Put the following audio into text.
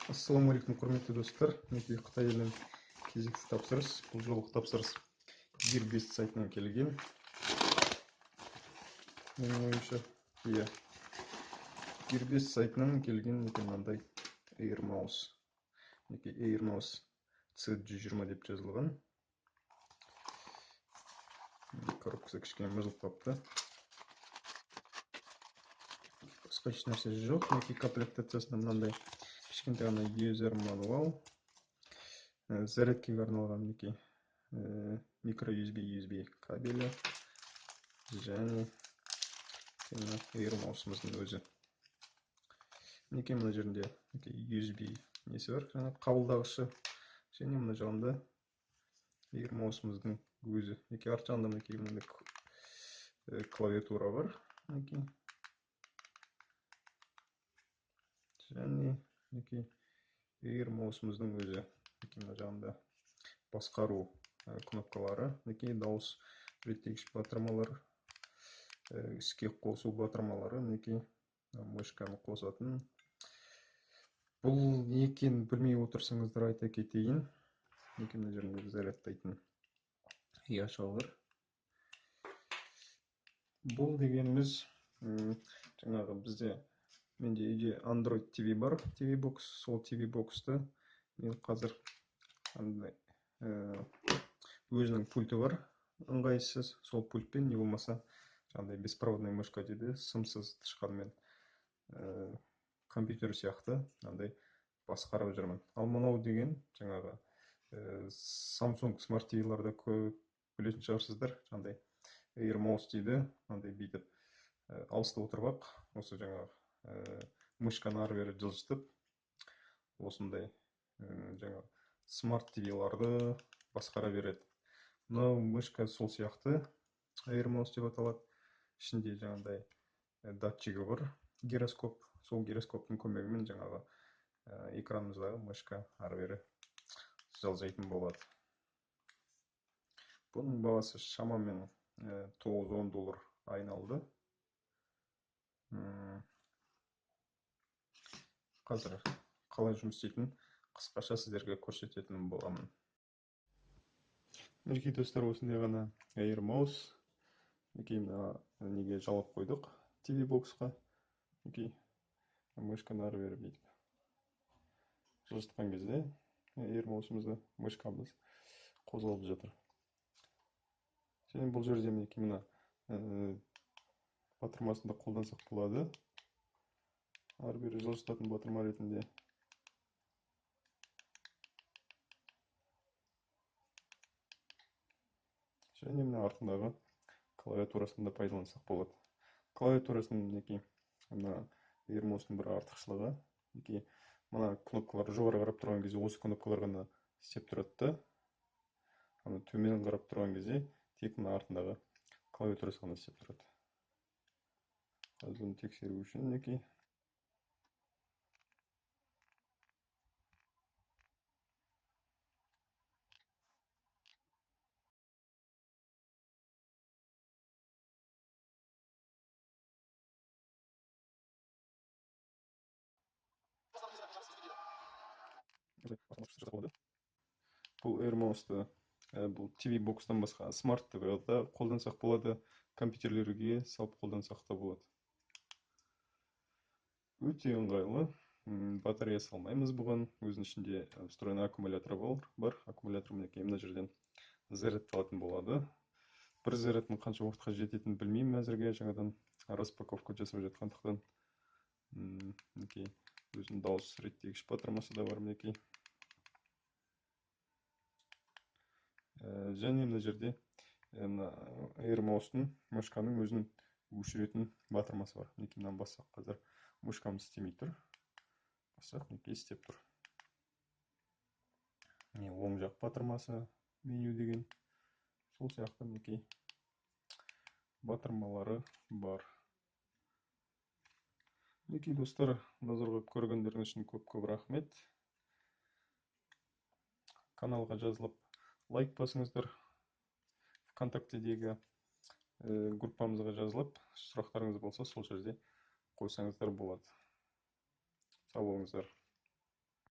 Ассалаумағалейкум, құрметті достар. Мінекей Қытай елінің кезекті тапсырыс. Бұл жолғы тапсырыс Gearbest сайтынан келген. Менің ойымша, иә, Gearbest сайтынан келген мынандай Air Mouse. Мінекей Air Mouse C120 деп жазылған. Коробкасы кішкене мыжылып қапты. Басқа еш нәрсе жоқ. Мінекей комплектациясында мынандай кішкентай ғана user мануал. Зарядкеге арналған мінекей микро USB кабелі және Air Mouse'ымыздың өзі. Мінекей мына жерінде USB несі бар, қабылдағышы, және мына жағында Air Mouse'ымыздың өзі. Мінекей арт жағында мінекей мынандай клавиатура бар. Және мінекей Air Mouse'ымыздың өзі. Мына жағында басқару кнопкалары, мінекей дауыс реттегіш батырмалар, іске қосу батырмалары, мінекей мышканы қосатын. Бұл не екенін білмей отырсаңыздар айта кетейін. Мінекей мына жерінде зарядтайтын ұяша бар. Бұл дегеніміз жаңағы бізде менде үйде Android TV бар, TV Box. Сол TV Box'ты мен қазір өзінің пульті бар, ыңғайсыз. Сол пультпен не болмаса жаңағыдай беспроводной мышка дейді, сымсыз тышқанмен компьютер сияқты андай басқарып жүрмін. Ал мынау деген жаңағы Samsung Smart TV-ларда көп білетін шығарсыздар. Жаңағыдай Air Mouse дейді, андай бүйтіп алыста отырып, осы жаңағы мышканы ары бері жылжытып, осындай жаңағы Smart TV-ларды басқара береді. Мынау мышка сол сияқты Air Mouse деп аталады. Ішінде жаңағыдай датчигі бар, гироскоп. Сол гироскоптың көмегімен жаңағы экранымыздағы мышка ары бері жылжитын болады. Бұның бағасы шамамен $9-10 айналды. Қазір қалай жұмыс істейтінін қысқаша сіздерге көрсететін боламын. Мінекей достар, осындай ғана Air Mouse. Мінекей неге жалап қойдық TV Box'қа. Мінекей мышканы ары бері бүйтіп жылжытқан кезде Air Mouse'ымызды мышкамыз қозғалып жатыр. Және бұл жерде мінекей мына батырмасында қолдансақ болады. Ары бері жылжытатын батырма ретінде. Және мына артындағы клавиатурасында пайдалансақ болады. Клавиатурасының мінекей мына Air Mouse'ның бір артықшылығы, мінекей мына кнопкалар жоғары қарап тұрған кезде осы кнопкалар ғана істеп тұрады. Төмен қарап тұрған кезде тек мына артындағы клавиатурасы ғана істеп тұрады. Қазір оны тексеру үшін мінекей бұл Air Mouse'ты бұл TV Box'тан басқа Smart TV-да қолдансақ болады, компьютерлерге салып қолдансақ та болады. Өте ыңғайлы. Батарея салмаймыз бұған. Өзінің ішінде встроенный аккумулятор бар. Аккумулятор мінекей мына жерден зарядталатын болады. Бір зарядтың қанша уақытқа жететінін білмеймін әзірге, жаңадан распаковка жасап жатқандықтан. Мінекей өзінің дауыс реттегіш батырмасы да бар мінекей. Және мына жерде Air Mouse'ның мышканың өзінің өшіретін батырмасы бар. Мінекей мынаны бассақ, қазір мышкамыз істемей тұр. Бассақ, мінекей істеп тұр. Оң жақ батырмасы, меню деген. Сол сияқты мінекей батырмалары бар. Мінекей достар, назарға көргендеріңіз үшін көп рахмет. Каналға жазылып лайк басыңыздар. ВКонтактедегі группамызға жазылып, сұрақтарыңыз болса сол жерде қойсаңыздар болады. Сау болыңыздар.